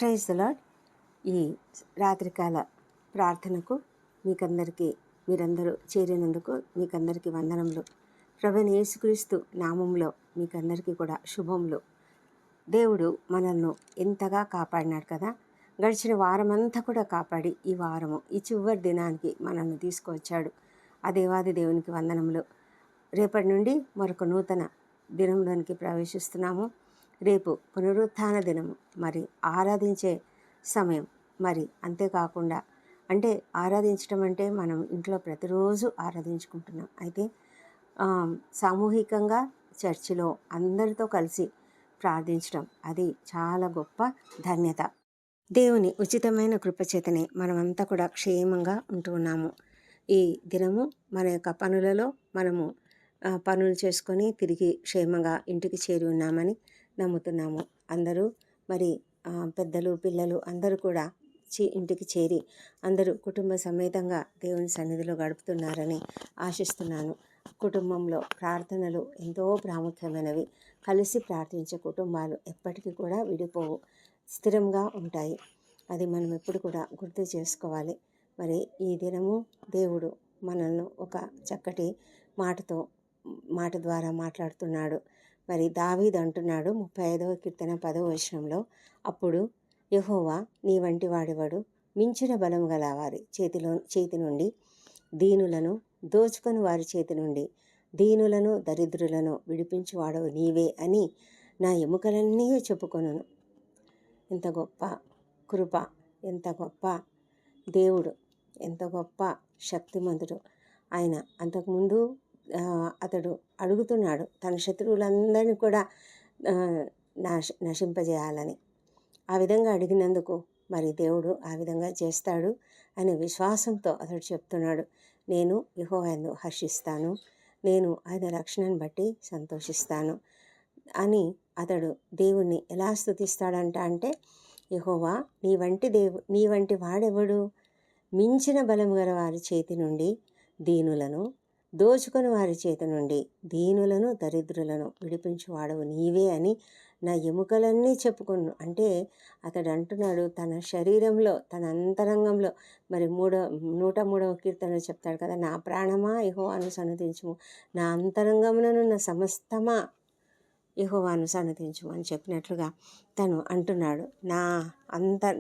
Praise the lord. ఈ రాత్రికాల ప్రార్థనకు మీరందరూ చేరినందుకు మీకందరికీ వందనములు. ప్రభువైన యేసుక్రీస్తు నామంలో మీకందరికీ కూడా శుభములు. దేవుడు మనల్ని ఎంతగా కాపాడినాడు కదా. గడిచిన వారమంతా కూడా కాపాడి ఈ చివరి దినానికి మనల్ని తీసుకువచ్చాడు. ఆ దేవాది దేవునికి వందనములు. రేపటి నుండి మరొక నూతన దినంలోనికి ప్రవేశిస్తున్నాము. రేపు పునరుత్థాన దినము, మరి ఆరాధించే సమయం. మరి అంతేకాకుండా ఆరాధించడం అంటే మనం ఇంట్లో ప్రతిరోజు ఆరాధించుకుంటున్నాం. అయితే సామూహికంగా చర్చిలో అందరితో కలిసి ప్రార్థించడం అది చాలా గొప్ప ధన్యత. దేవుని ఉచితమైన కృపచేతనే మనమంతా కూడా క్షేమంగా ఉంటున్నాము. ఈ దినము మన యొక్క పనులలో మనము పనులు చేసుకొని తిరిగి క్షేమంగా ఇంటికి చేరి ఉన్నామని నమ్ముతున్నాము. అందరూ మరి పెద్దలు పిల్లలు అందరూ కూడా ఇంటికి చేరి అందరూ కుటుంబ సమేతంగా దేవుని సన్నిధిలో గడుపుతున్నారని ఆశిస్తున్నాను. కుటుంబంలో ప్రార్థనలు ఎంతో ప్రాముఖ్యమైనవి. కలిసి ప్రార్థించే కుటుంబాలు ఎప్పటికీ కూడా విడిపోవు, స్థిరంగా ఉంటాయి. అది మనం ఎప్పుడు కూడా గుర్తు చేసుకోవాలి. మరి ఈ దినము దేవుడు మనల్ని ఒక చక్కటి మాట ద్వారా మాట్లాడుతున్నాడు. మరి దావీదు అంటున్నాడు 35వ కీర్తన 10వ వచనంలో, అప్పుడు యెహోవా నీ వంటి వాడెవడు, మించిన బలం గల వారి చేతి నుండి దీనులను దోచుకొని వారి చేతి నుండి దీనులను దరిద్రులను విడిపించువాడవు నీవే అని నా ఎముకలన్నీ చెప్పుకొనును. ఎంత గొప్ప కృప, ఎంత గొప్ప దేవుడు, ఎంత గొప్ప శక్తిమంతుడు ఆయన. అంతకుముందు అతడు అడుగుతున్నాడు తన శత్రువులందరినీ కూడా నశింపజేయాలని. ఆ విధంగా అడిగినందుకు మరి దేవుడు ఆ విధంగా చేస్తాడు అనే విశ్వాసంతో అతడు చెప్తున్నాడు, నేను యెహోవాను హర్షిస్తాను, నేను ఆయన రక్షణను బట్టి సంతోషిస్తాను అని. అతడు దేవుణ్ణి ఎలా స్తుతిస్తాడంటే, యెహోవా నీ వంటి వాడెవడు, మించిన బలము గల వారి చేతి నుండి దీనులను దోచుకొని వారి చేతి నుండి దీనులను దరిద్రులను విడిపించువాడవు నీవే అని నా ఎముకలన్నీ చెప్పుకొను. అంటే అతడు అంటున్నాడు తన శరీరంలో, తన అంతరంగంలో. మరి 103వ కీర్తనలో చెప్తాడు కదా, నా ప్రాణమా యెహోవాను సన్నుతించుము, నా అంతరంగముననున్న సమస్తమా యెహోవాను సన్నుతించుము అని చెప్పినట్లుగా తను అంటున్నాడు.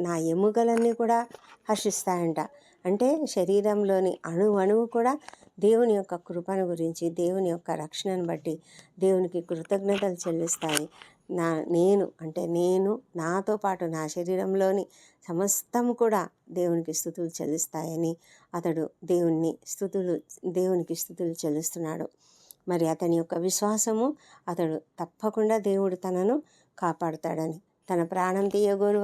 నా ఎముకలన్నీ కూడా హర్షిస్తాయంట. అంటే శరీరంలోని అణువు కూడా దేవుని యొక్క కృపను గురించి, దేవుని యొక్క రక్షణను బట్టి దేవునికి కృతజ్ఞతలు చెల్లిస్తాయి. నేను నాతో పాటు నా శరీరంలోని సమస్తము కూడా దేవునికి స్తుతులు చెల్లిస్తాయని అతడు దేవునికి స్తుతులు చెల్లిస్తున్నాడు. మరి అతని యొక్క విశ్వాసము, అతడు తప్పకుండా దేవుడు తనను కాపాడుతాడని, తన ప్రాణం తీయగోరు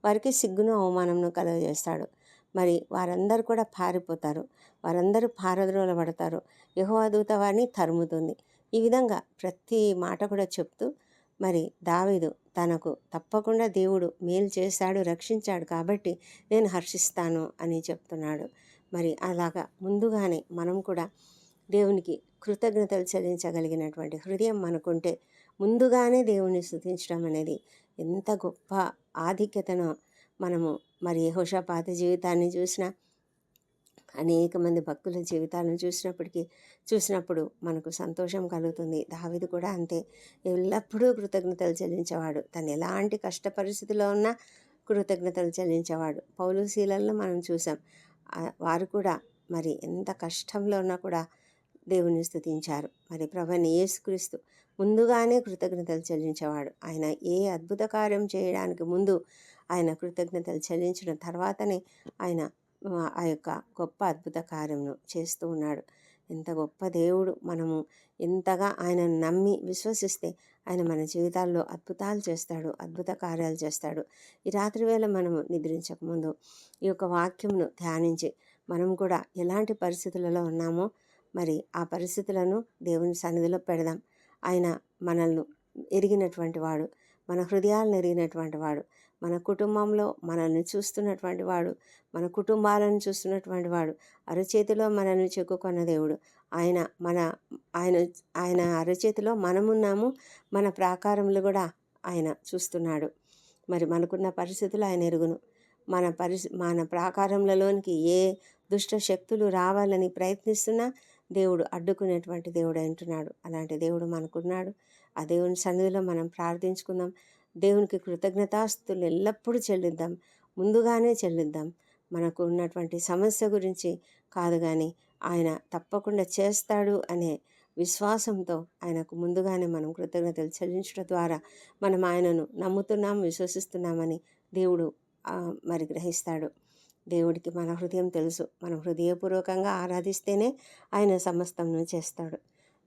వారికి సిగ్గును అవమానంను కలుగజేస్తాడు. మరి వారందరూ కూడా పారిపోతారు, వారందరూ పారద్రోలబడతారు, యెహోవా దూత వారిని తరుముతుంది. ఈ విధంగా ప్రతి మాట కూడా చెప్తూ మరి దావీదు తనకు తప్పకుండా దేవుడు మేలు చేశాడు, రక్షించాడు కాబట్టి నేను హర్షిస్తాను అని చెప్తున్నాడు. మరి అలాగా ముందుగానే మనం కూడా దేవునికి కృతజ్ఞతలు చెల్లించగలిగినటువంటి హృదయం మనకుంటే ముందుగానే దేవుని స్తుతించడం అనేది ఎంత గొప్ప ఆధిక్యతనో మనము మరి యెహోషాపాతు జీవితాన్ని చూసినా, అనేక మంది భక్తుల జీవితాలను చూసినప్పుడు మనకు సంతోషం కలుగుతుంది. దావీదు కూడా అంతే, ఎల్లప్పుడూ కృతజ్ఞతలు చెల్లించేవాడు. తను ఎలాంటి కష్ట పరిస్థితిలో ఉన్నా కృతజ్ఞతలు చెల్లించేవాడు. పౌలు శీలలను మనం చూసాం. వారు కూడా మరి ఎంత కష్టంలో ఉన్నా కూడా దేవుని స్తుతించారు. మరి ప్రభువైన యేసుక్రీస్తు ముందుగానే కృతజ్ఞతలు చెల్లించేవాడు. ఆయన ఏ అద్భుత కార్యం చేయడానికి ముందు ఆయన కృతజ్ఞతలు చెల్లించిన తర్వాతనే ఆయన ఆ యొక్క గొప్ప అద్భుత కార్యమును చేస్తూ ఉన్నాడు. ఎంత గొప్ప దేవుడు. మనము ఎంతగా ఆయనను నమ్మి విశ్వసిస్తే ఆయన మన జీవితాల్లో అద్భుతాలు చేస్తాడు, అద్భుత కార్యాలు చేస్తాడు. ఈ రాత్రి వేళ మనము నిద్రించకముందు ఈ యొక్క వాక్యమును ధ్యానించి మనం కూడా ఎలాంటి పరిస్థితులలో ఉన్నామో మరి ఆ పరిస్థితులను దేవుని సన్నిధిలో పెడదాం. ఆయన మనల్ని ఎరిగినటువంటి వాడు, మన హృదయాలను ఎరిగినటువంటి వాడు, మన కుటుంబంలో మనల్ని చూస్తున్నటువంటి వాడు, మన కుటుంబాలను చూస్తున్నటువంటి వాడు, అరచేతిలో మనల్ని చెక్కుకొన్న దేవుడు. ఆయన అరచేతిలో మనమున్నాము, మన ప్రాకారములు కూడా ఆయన చూస్తున్నాడు. మరి మనకున్న పరిస్థితులు ఆయన ఎరుగును. మన ప్రాకారములలోనికి ఏ దుష్ట శక్తులు రావాలని ప్రయత్నిస్తున్నా దేవుడు అడ్డుకునేటువంటి దేవుడు అంటున్నాడు. అలాంటి దేవుడు మనకున్నాడు. ఆ దేవుని సన్నిధిలో మనం ప్రార్థించుకుందాం. దేవునికి కృతజ్ఞతాస్తుతులు ఎల్లప్పుడూ చెల్లిద్దాం. ముందుగానే చెల్లిద్దాం. మనకు ఉన్నటువంటి సమస్య గురించి కాదు, కానీ ఆయన తప్పకుండా చేస్తాడు అనే విశ్వాసంతో ఆయనకు ముందుగానే మనం కృతజ్ఞతలు చెల్లించడం ద్వారా మనం ఆయనను నమ్ముతున్నాం, విశ్వసిస్తున్నామని దేవుడు మరి గ్రహిస్తాడు. దేవుడికి మన హృదయం తెలుసు. మనం హృదయపూర్వకంగా ఆరాధిస్తేనే ఆయన సమస్తంను చేస్తాడు.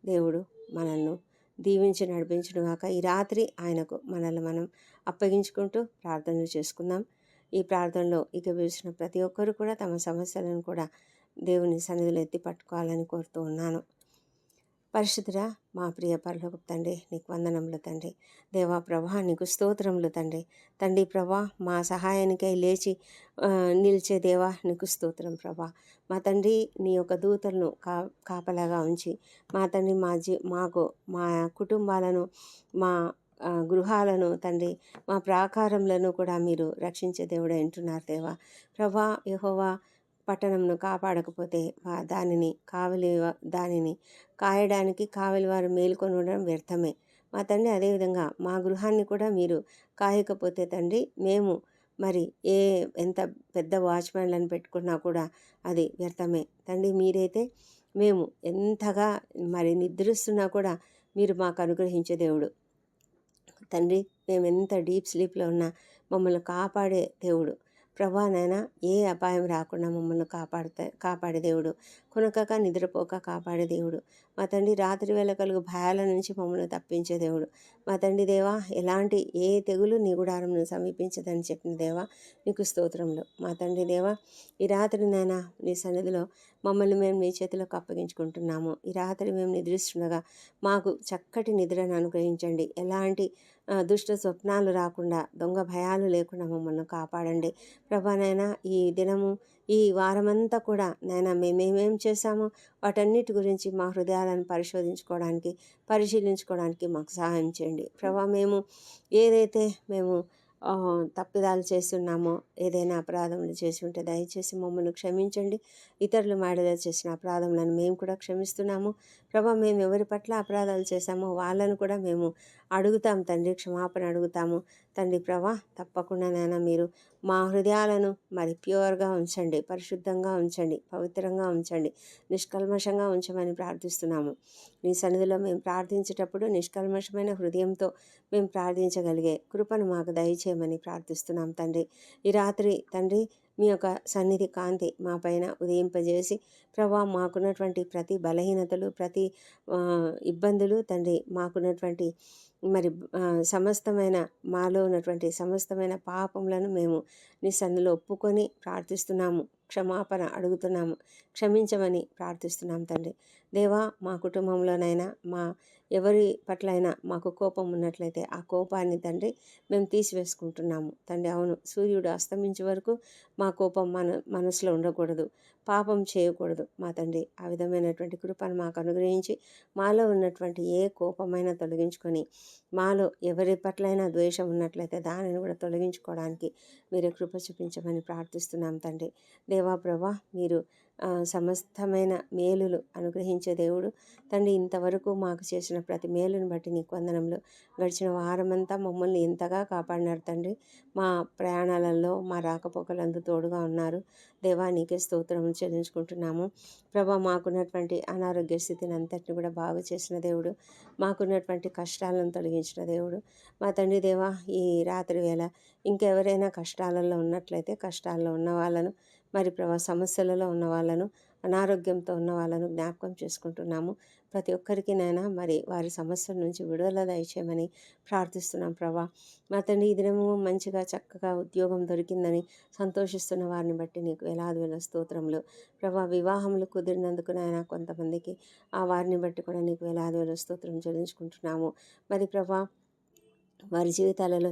దేవుడు మనల్ని దీవించి నడిపించడం కాక ఈ రాత్రి ఆయనకు మనల్ని మనం అప్పగించుకుంటూ ప్రార్థనలు చేసుకుందాం. ఈ ప్రార్థనలో ఇక వేసిన ప్రతి ఒక్కరు కూడా తమ సమస్యలను కూడా దేవుని సన్నిధిలో ఎత్తి పట్టుకోవాలని కోరుతూ ఉన్నాను. పరిశుద్ధుడా, మా ప్రియ పరలోకపు తండ్రి, నీకు వందనములు తండ్రి. దేవా ప్రభా, నీకు స్తోత్రములు తండ్రి. తండ్రి ప్రభా, మా సహాయానికై లేచి నిలిచే దేవా, నీకు స్తోత్రం ప్రభా. మా తండ్రి, నీ యొక్క దూతలను కాపలాగా ఉంచి మా తండ్రి మాకు మా కుటుంబాలను, మా గృహాలను తండ్రి, మా ప్రాకారములను కూడా మీరు రక్షించే దేవుడు అంటున్నారు దేవా. ప్రభా యెహోవా, పట్టణంను కాపాడకపోతే దానిని కాయడానికి కావలి వారు మేలుకొని ఉండడం వ్యర్థమే. మా తండ్రి, అదేవిధంగా మా గృహాన్ని కూడా మీరు కాయకపోతే తండ్రి, మేము మరి ఎంత పెద్ద వాచ్మెన్లను పెట్టుకున్నా కూడా అది వ్యర్థమే తండ్రి. మీరైతే మేము ఎంతగా మరి నిద్రిస్తున్నా కూడా మీరు మాకు అనుగ్రహించే దేవుడు తండ్రి. మేము ఎంత డీప్ స్లీప్లో ఉన్నా మమ్మల్ని కాపాడే దేవుడు ప్రభా. నాయనా, ఏ అపాయం రాకుండా మమ్మల్ని కాపాడే దేవుడు, కొనకక నిద్రపోక కాపాడే దేవుడు మా తండ్రి. రాత్రి వేళ కలుగు భయాల నుంచి మమ్మల్ని తప్పించే దేవుడు మా తండ్రి దేవా. ఎలాంటి ఏ తెగులు నీ గుడారంను సమీపించదని చెప్పిన దేవా, నీకు స్తోత్రములు మా తండ్రి దేవా. ఈ రాత్రి నాయనా, నీ సన్నిధిలో మమ్మల్ని మేము నీ చేతిలోకి అప్పగించుకుంటున్నాము. ఈ రాత్రి మేము నిద్రిస్తుండగా మాకు చక్కటి నిద్రను అనుగ్రహించండి. ఎలాంటి దుష్ట స్వప్నాలు రాకుండా, దొంగ భయాలు లేకుండా మమ్మల్ని కాపాడండి ప్రభా. నాయనా, ఈ దినము, ఈ వారమంతా కూడా నాయనా మేమేమేం చేశామో వాటన్నిటి గురించి మా హృదయాలను పరిశీలించుకోవడానికి మాకు సహాయం చేయండి ప్రభా. ఏదైతే మేము తప్పిదాలు చేస్తున్నామో, ఏదైనా అపరాధములు చేసి ఉంటే దయచేసి మమ్మల్ని క్షమించండి. ఇతరులు మాడలో చేసిన అపరాధములను మేము కూడా క్షమిస్తున్నాము ప్రభా. మేము ఎవరి పట్ల అపరాధాలు చేశామో వాళ్ళను కూడా మేము అడుగుతాం తండ్రి, క్షమాపణ అడుగుతాము తండ్రి ప్రభా. తప్పకుండా నాయనా, మీరు మా హృదయాలను మరి ప్యూర్గా ఉంచండి, పరిశుద్ధంగా ఉంచండి, పవిత్రంగా ఉంచండి, నిష్కల్మషంగా ఉంచమని ప్రార్థిస్తున్నాము. నీ సన్నిధిలో మేము ప్రార్థించేటప్పుడు నిష్కల్మషమైన హృదయంతో మేము ప్రార్థించగలిగే కృపను మాకు దయచేయమని ప్రార్థిస్తున్నాం తండ్రి. ఈ రాత్రి తండ్రి, మీ యొక్క సన్నిధి కాంతి మా పైన ఉదయింపజేసి ప్రభా, మాకున్నటువంటి ప్రతి బలహీనతలు, ప్రతి ఇబ్బందులు తండ్రి, మాకున్నటువంటి మరి మాలో ఉన్నటువంటి సమస్తమైన పాపములను మేము నీ సన్నిధిలో ఒప్పుకొని ప్రార్థిస్తున్నాము, క్షమాపణ అడుగుతున్నాము, క్షమించమని ప్రార్థిస్తున్నాం తండ్రి దేవా. మా కుటుంబంలోనైనా ఎవరి పట్లైనా మాకు కోపం ఉన్నట్లయితే ఆ కోపాన్ని తండ్రి మేము తీసివేసుకుంటున్నాము తండ్రి. అవును, సూర్యుడు అస్తమించే వరకు మా కోపం మనసులో ఉండకూడదు, పాపం చేయకూడదు మా తండ్రి. ఆ విధమైనటువంటి కృపను మాకు అనుగ్రహించి మాలో ఉన్నటువంటి ఏ కోపమైనా తొలగించుకొని, మాలో ఎవరి పట్లైనా ద్వేషం ఉన్నట్లయితే దానిని కూడా తొలగించుకోవడానికి మీరే కృప చూపించమని ప్రార్థిస్తున్నాం తండ్రి దేవా. ప్రభా, మీరు సమస్తమైన మేలులు అనుగ్రహించే దేవుడు తండ్రి. ఇంతవరకు మాకు చేసిన ప్రతి మేలును బట్టి నీకు వందనములు. గడిచిన వారమంతా మమ్మల్ని ఎంతగా కాపాడినారు తండ్రి. మా ప్రయాణాలలో, మా రాకపోకలందు తోడుగా ఉన్నారు దేవా. నీకే స్తోత్రం చెల్లించుకుంటున్నాము ప్రభా. మాకున్నటువంటి అనారోగ్య స్థితిని అంతటిని కూడా బాగు చేసిన దేవుడు, మాకున్నటువంటి కష్టాలను తొలగించిన దేవుడు మా తండ్రి దేవా. ఈ రాత్రి వేళ ఇంకెవరైనా కష్టాలలో ఉన్నట్లయితే కష్టాల్లో ఉన్న వాళ్ళను, మరి ప్రభా సమస్యలలో ఉన్న వాళ్ళను, అనారోగ్యంతో ఉన్న వాళ్ళను జ్ఞాపకం చేసుకుంటున్నాము. ప్రతి ఒక్కరికి నైనా మరి వారి సమస్యల నుంచి విడుదల దయచేయమని ప్రార్థిస్తున్నాం ప్రభా. మా తండ్రి, ఈ దినము మంచిగా చక్కగా ఉద్యోగం దొరికిందని సంతోషిస్తున్న వారిని బట్టి నీకు వేల స్తోత్రములు ప్రభా. వివాహములు కుదిరినందుకు నాయన కొంతమందికి ఆ వారిని బట్టి కూడా నీకు వేల స్తోత్రం చెల్లించుకుంటున్నాము. మరి ప్రభా, వారి జీవితాలలో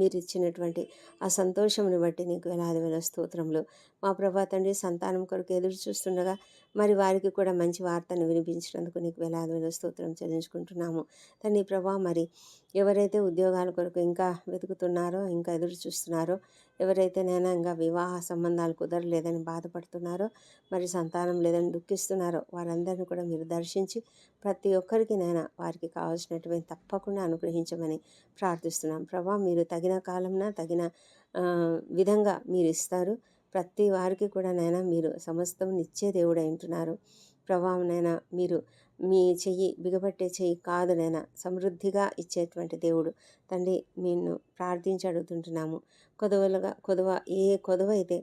మీరు ఇచ్చినటువంటి ఆ సంతోషమును బట్టి నీకు వేల స్తోత్రములు మా ప్రభా తండ్రి. సంతానం కొరకు ఎదురు చూస్తుండగా మరి వారికి కూడా మంచి వార్తను వినిపించినందుకు నీకు వేలాది స్తోత్రం చెల్లించుకుంటున్నాము తండ్రి ప్రభా. మరి ఎవరైతే ఉద్యోగాల కొరకు ఇంకా వెతుకుతున్నారో, ఇంకా ఎదురు చూస్తున్నారో, ఎవరైతే నైనా ఇంకా వివాహ సంబంధాలు కుదరలేదని బాధపడుతున్నారో, మరి సంతానం లేదని దుఃఖిస్తున్నారో, వారందరినీ కూడా మీరు దర్శించి ప్రతి ఒక్కరికి నైనా వారికి కావాల్సినటువంటి తప్పకుండా అనుగ్రహించమని ప్రార్థిస్తున్నాం ప్రభా. మీరు తగిన కాలంన తగిన విధంగా మీరు ఇస్తారు. ప్రతి వారికి కూడా నైనా మీరు సమస్తం నిచ్చే దేవుడు అంటున్నారు ప్రభా. నైనా మీరు మీ చెయ్యి బిగబట్టే చెయ్యి కాదు నైనా, సమృద్ధిగా ఇచ్చేటువంటి దేవుడు తండ్రి. నిన్ను ప్రార్థించి అడుగుతుంటున్నాము. కొదవ ఏ కొదవ అయితే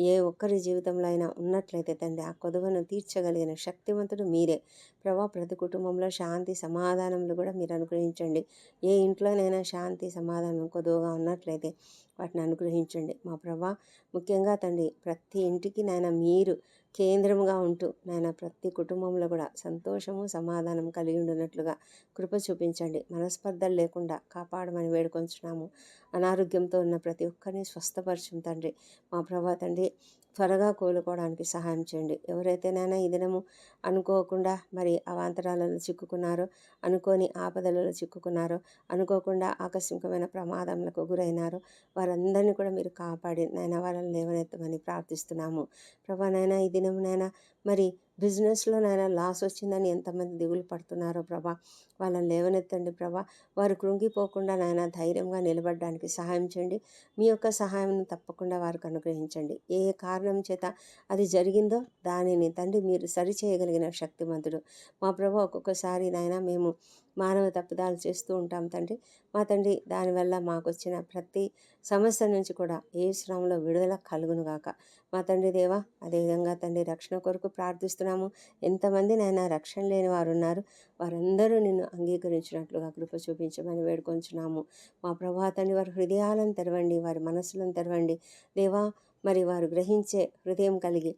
ఏ ఒక్కరి జీవితంలో అయినా ఉన్నట్లయితే తండ్రి, ఆ కొదవను తీర్చగలిగిన శక్తివంతుడు మీరే ప్రభా. ప్రతి కుటుంబంలో శాంతి సమాధానములు కూడా మీరు అనుగ్రహించండి. ఏ ఇంట్లోనైనా శాంతి సమాధానం కొదువగా ఉన్నట్లయితే వాటిని అనుగ్రహించండి మా ప్రభా. ముఖ్యంగా తండ్రి, ప్రతి ఇంటికి నాయన మీరు కేంద్రముగా ఉంటూ నాయన ప్రతి కుటుంబంలో కూడా సంతోషము సమాధానం కలిగి ఉండినట్లుగా కృప చూపించండి. మనస్పర్ధలు లేకుండా కాపాడమని వేడుకొంచున్నాము. అనారోగ్యంతో ఉన్న ప్రతి ఒక్కరిని స్వస్థపరచం తండ్రి మా ప్రభా. తండ్రి, త్వరగా కోలుకోవడానికి సహాయం చేయండి. ఎవరైతేనైనా ఈ దినము అనుకోకుండా మరి అవాంతరాలలో చిక్కుకున్నారో, అనుకోని ఆపదలలో చిక్కుకున్నారో, అనుకోకుండా ఆకస్మికమైన ప్రమాదములకు గురైనారో, వారందరినీ కూడా మీరు కాపాడి నాయన వాళ్ళని లేవనెత్తమని ప్రార్థిస్తున్నాము ప్రభా. నాయన ఈ దినమునైనా మరి బిజినెస్లో నాయన లాస్ వచ్చిందని ఎంతమంది దిగులు పడుతున్నారో ప్రభా, వాళ్ళని లేవనెత్తండి ప్రభా. వారు కృంగిపోకుండా నాయన ధైర్యంగా నిలబడడానికి సహాయం చేయండి. మీ యొక్క సహాయం తప్పకుండా వారికి అనుగ్రహించండి. ఏ కారణం చేత అది జరిగిందో దానిని తండ్రి మీరు సరిచేయగలిగిన శక్తిమంతుడు మా ప్రభా. ఒక్కొక్కసారి నాయన మేము మానవ తప్పిదాలు చేస్తూ ఉంటాం తండ్రి. మా తండ్రి, దానివల్ల మాకు వచ్చిన ప్రతి సమస్య నుంచి కూడా ఏ శ్రమలో విడుదల కలుగునుగాక మా తండ్రి దేవా. అదేవిధంగా తండ్రి, రక్షణ కొరకు ప్రార్థిస్తున్నాము. ఎంతమంది నాయన రక్షణ లేని వారు ఉన్నారు, వారందరూ నిన్ను అంగీకరించినట్లుగా కృప చూపించమని వేడుకొంచున్నాము మా ప్రభా. తండ్రి, వారి హృదయాలను తెరవండి, వారి మనసులను తెరవండి దేవా. మరి వారు గ్రహించే హృదయం కలిగి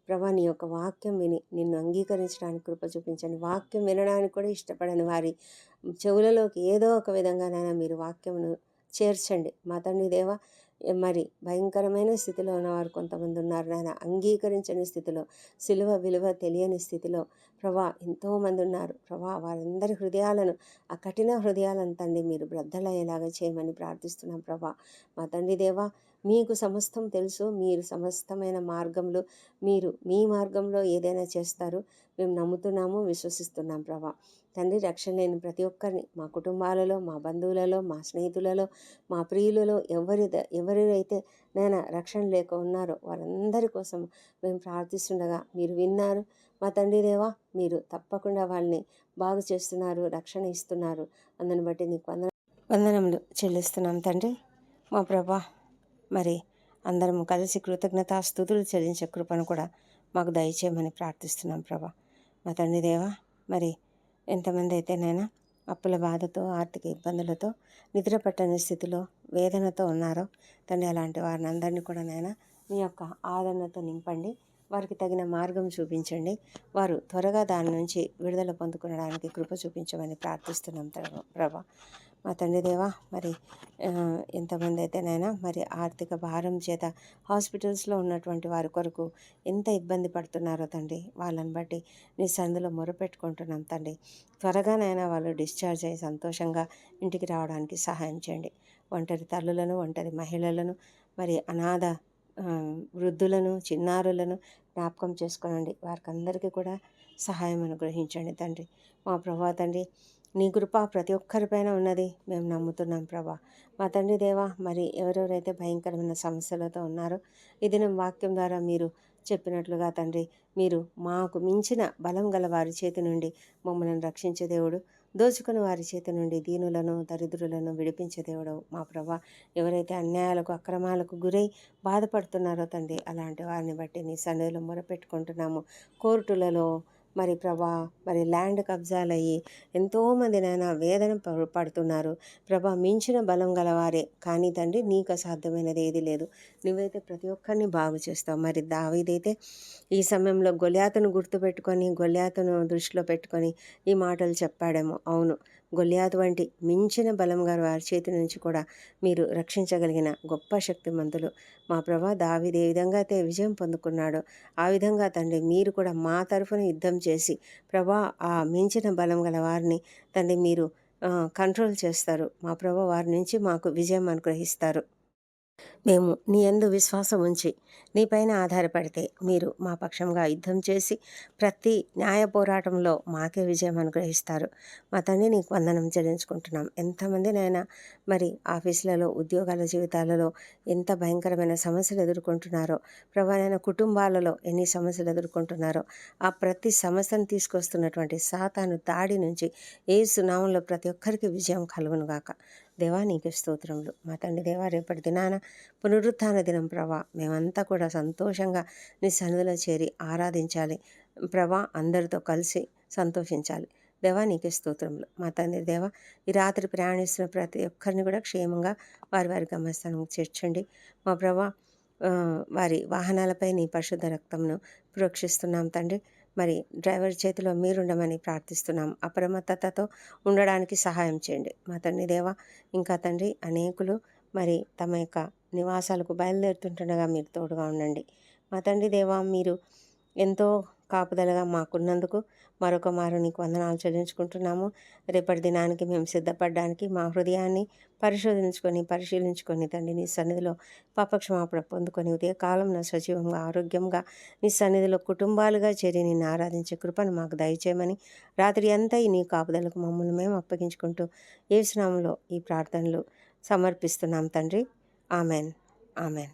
ప్రభా నీ యొక్క వాక్యం విని నిన్ను అంగీకరించడానికి కృప చూపించండి. వాక్యం వినడానికి కూడా ఇష్టపడని వారి చెవులలోకి ఏదో ఒక విధంగానైనా మీరు వాక్యమును చేర్చండి మా తండ్రి దేవా. మరి భయంకరమైన స్థితిలో ఉన్నవారు కొంతమంది ఉన్నారు నాయన, అంగీకరించని స్థితిలో, సిలువ విలువ తెలియని స్థితిలో ప్రభా ఎంతోమంది ఉన్నారు ప్రభా. వారందరి హృదయాలను, ఆ కఠిన హృదయాలను తండ్రి మీరు బ్రద్దలయ్యేలాగా చేయమని ప్రార్థిస్తున్నాం ప్రభా మా తండ్రి దేవా. మీకు సమస్తం తెలుసు, మీరు సమస్తమైన మార్గంలో మీరు మీ మార్గంలో ఏదైనా చేస్తారు మేము నమ్ముతున్నాము, విశ్వసిస్తున్నాం ప్రభా. తండ్రి, రక్షణ లేని ప్రతి ఒక్కరిని మా కుటుంబాలలో, మా బంధువులలో, మా స్నేహితులలో, మా ప్రియులలో ఎవరైతే నేను రక్షణ లేక ఉన్నారో వారందరి కోసం మేము ప్రార్థిస్తుండగా మీరు విన్నారు మా తండ్రి దేవా. మీరు తప్పకుండా వాళ్ళని బాగు చేస్తున్నారు, రక్షణ ఇస్తున్నారు. అందుని బట్టి నీకు వందనములు చెల్లిస్తున్నాం తండ్రి మా ప్రభా. మరి అందరం కలిసి కృతజ్ఞతాస్తుతులు చెల్లించే కృపను కూడా మాకు దయచేయమని ప్రార్థిస్తున్నాం ప్రభా మా తండ్రి దేవా. మరి ఎంతమంది అయితే నైనా అప్పుల బాధతో, ఆర్థిక ఇబ్బందులతో, నిద్ర పట్టని స్థితిలో, వేదనతో ఉన్నారో తండ్రి, అలాంటి వారిని అందరినీ కూడా నైనా మీ యొక్క ఆదరణతో నింపండి. వారికి తగిన మార్గం చూపించండి. వారు త్వరగా దాని నుంచి విడుదల పొందుకోవడానికి కృప చూపించమని ప్రార్థిస్తున్నాం ప్రభా మా తండ్రి దేవా. మరి ఎంతమంది అయితేనైనా మరి ఆర్థిక భారం చేత హాస్పిటల్స్లో ఉన్నటువంటి వారి కొరకు ఎంత ఇబ్బంది పడుతున్నారో తండ్రి, వాళ్ళని బట్టి నీ సందులో మొరపెట్టుకుంటున్నాం తండ్రి. త్వరగానైనా వాళ్ళు డిశ్చార్జ్ అయ్యి సంతోషంగా ఇంటికి రావడానికి సహాయం చేయండి. ఒంటరి తల్లులను, ఒంటరి మహిళలను, మరి అనాథ వృద్ధులను, చిన్నారులను జ్ఞాపకం చేసుకోనండి. వారికి అందరికీ కూడా సహాయం అనుగ్రహించండి తండ్రి మా ప్రభా. తండ్రి, నీ కృప ప్రతి ఒక్కరిపైన ఉన్నది మేము నమ్ముతున్నాం ప్రభా మా తండ్రి దేవా. మరి ఎవరెవరైతే భయంకరమైన సమస్యలతో ఉన్నారో ఈ దినం వాక్యం ద్వారా మీరు చెప్పినట్లుగా తండ్రి, మీరు మాకు మించిన బలం గల వారి చేతి నుండి మమ్మల్ని రక్షించే దేవుడు, దోచుకుని వారి చేతి నుండి దీనులను, దరిద్రులను విడిపించే దేవుడు మా ప్రభా. ఎవరైతే అన్యాయాలకు, అక్రమాలకు గురై బాధపడుతున్నారో తండ్రి, అలాంటి వారిని బట్టి నీ సన్నిధిలో మొరపెట్టుకుంటున్నాము. కోర్టులలో మరి ప్రభా మరి ల్యాండ్ కబ్జాలయ్యి ఎంతోమంది నాయన వేదన పడుతున్నారు ప్రభా. మించిన బలం గలవారే కానీ తండ్రి నీకు అసాధ్యమైనది ఏది లేదు. నువ్వైతే ప్రతి ఒక్కరిని బాగు చేస్తావు. మరి దావీదైతే ఈ సమయంలో గొల్యాతును గుర్తుపెట్టుకొని గొల్యాతును దృష్టిలో పెట్టుకొని ఈ మాటలు చెప్పాడేమో. అవును, గొల్యాతు వంటి మించిన బలం గల వారి చేతి నుంచి కూడా మీరు రక్షించగలిగిన గొప్ప శక్తిమంతులు మా ప్రభా. దావీదు ఏ విధంగా అయితే విజయం పొందుకున్నాడో ఆ విధంగా తండ్రి మీరు కూడా మా తరఫున యుద్ధం చేసి ప్రభా ఆ మించిన బలం గల వారిని తండ్రి మీరు కంట్రోల్ చేస్తారు మా ప్రభా. వారి నుంచి మాకు విజయం అనుగ్రహిస్తారు. మేము నీ యందు విశ్వాసం ఉంచి నీపైన ఆధారపడితే మీరు మా పక్షంగా యుద్ధం చేసి ప్రతి న్యాయ పోరాటంలో మాకే విజయం అనుగ్రహిస్తారు. మా తండ్రి నీకు వందనం చెల్లించుకుంటున్నాం. ఎంతమంది నైనా మరి ఆఫీసులలో ఉద్యోగాల జీవితాలలో ఎంత భయంకరమైన సమస్యలు ఎదుర్కొంటున్నారో ప్రభా. నైనా కుటుంబాలలో ఎన్ని సమస్యలు ఎదుర్కొంటున్నారో ఆ ప్రతి సమస్యను తీసుకొస్తున్నటువంటి సాతాను దాడి నుంచి యేసు నామములో ప్రతి ఒక్కరికి విజయం కలుగునుగాక. దేవా నీకు స్తోత్రములు. మా తండ్రి దేవా రేపటి దినాన పునరుత్థాన దినం ప్రభా. మేమంతా కూడా సంతోషంగా నీ సన్నిధిలో చేరి ఆరాధించాలి ప్రభా. అందరితో కలిసి సంతోషించాలి దేవా. నీకే స్తోత్రములు. మా తండ్రి దేవా ఈ రాత్రి ప్రయాణిస్తున్న ప్రతి ఒక్కరిని కూడా క్షేమంగా వారి వారి గమ్యస్థానం చేర్చండి మా ప్రభా. వారి వాహనాలపై నీ పరిశుద్ధ రక్తంను ప్రోక్షిస్తున్నాం తండ్రి. మరి డ్రైవర్ చేతిలో మీరుండమని ప్రార్థిస్తున్నాం. అప్రమత్తతతో ఉండడానికి సహాయం చేయండి మా తండ్రి దేవా. ఇంకా తండ్రి అనేకులు మరి తమ యొక్క నివాసాలకు బయలుదేరుతుండగా మీరు తోడుగా ఉండండి మా తండ్రి దేవా. మీరు ఎంతో కాపుదలగా మాకున్నందుకు మరొక మారు నీకు వందనాలు చెల్లించుకుంటున్నాము. రేపటి దినానికి మేము సిద్ధపడడానికి మా హృదయాన్ని పరిశీలించుకొని తండ్రి నీ సన్నిధిలో పాపక్షమాపణ పొందుకొని ఉదయకాలంలో సజీవంగా ఆరోగ్యంగా నీ సన్నిధిలో కుటుంబాలుగా చేరి నిన్ను ఆరాధించే కృపను మాకు దయచేయమని రాత్రి అంతా ఈ నీ కాపుదలకు మమ్మల్ని మేము అప్పగించుకుంటూ యేసు నామములో ఈ ప్రార్థనలు సమర్పిస్తున్నాం తండ్రి. ఆమెన్. ఆమెన్.